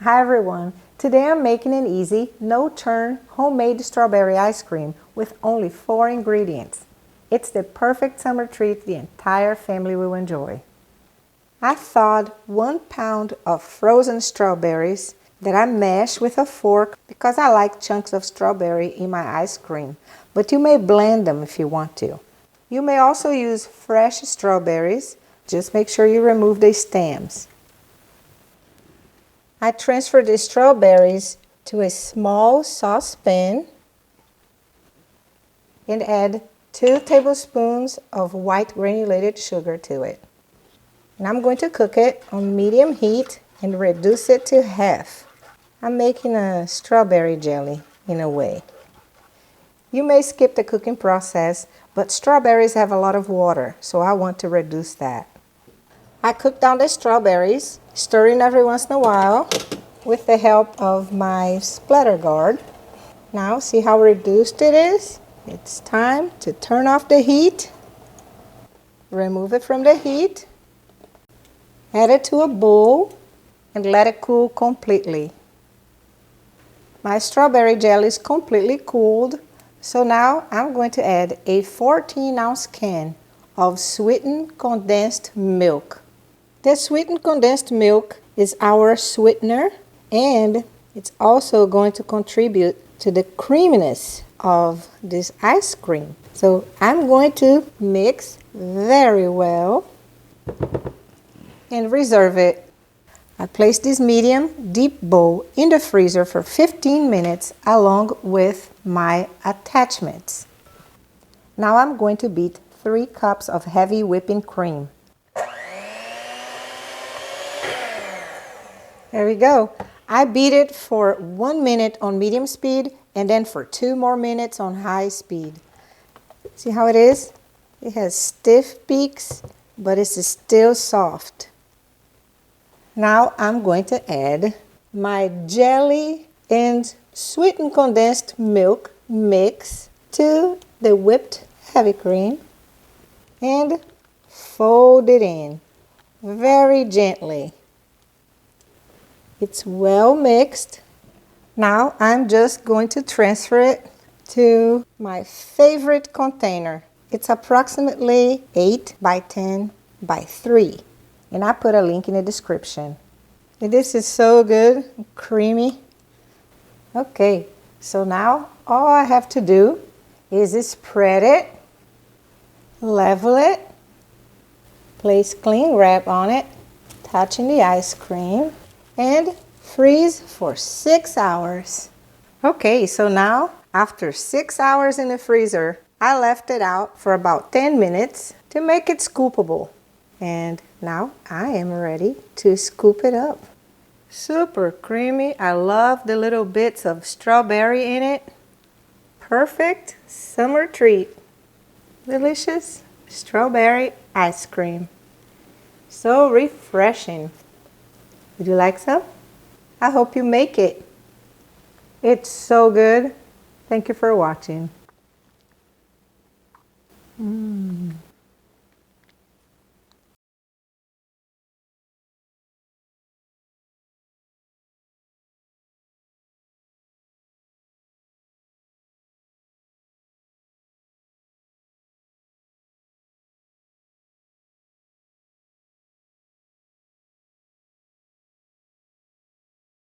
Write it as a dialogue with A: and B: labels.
A: Hi everyone, today I'm making an easy, no-churn homemade strawberry ice cream with only 4 ingredients. It's the perfect summer treat the entire family will enjoy. I thawed 1 pound of frozen strawberries that I mashed with a fork because I like chunks of strawberry in my ice cream, but you may blend them if you want to. You may also use fresh strawberries, just make sure you remove the stems. I transferred the strawberries to a small saucepan and add 2 tablespoons of white granulated sugar to it. And I'm going to cook it on medium heat and reduce it to half. I'm making a strawberry jelly in a way. You may skip the cooking process, but strawberries have a lot of water, so I want to reduce that. I cook down the strawberries, stirring every once in a while with the help of my splatter guard. Now see how reduced it is? It's time to turn off the heat, remove it from the heat, add it to a bowl and let it cool completely. My strawberry jelly is completely cooled, so now I'm going to add a 14-ounce can of sweetened condensed milk. The sweetened condensed milk is our sweetener, and it's also going to contribute to the creaminess of this ice cream. So I'm going to mix very well and reserve it. I place this medium deep bowl in the freezer for 15 minutes along with my attachments. Now I'm going to beat 3 cups of heavy whipping cream. There we go. I beat it for 1 minute on medium speed and then for 2 more minutes on high speed. See how it is? It has stiff peaks, but it's still soft. Now I'm going to add my jelly and sweetened condensed milk mix to the whipped heavy cream and fold it in very gently. It's well mixed. Now I'm just going to transfer it to my favorite container. It's approximately 8 by 10 by 3. And I put a link in the description. And this is so good, creamy. Okay, so now all I have to do is spread it, level it, place cling wrap on it, touching the ice cream, and freeze for 6 hours. Okay, so now after 6 hours in the freezer, I left it out for about 10 minutes to make it scoopable. And now I am ready to scoop it up. Super creamy. I love the little bits of strawberry in it. Perfect summer treat. Delicious strawberry ice cream. So refreshing. Would you like some? I hope you make it. It's so good. Thank you for watching.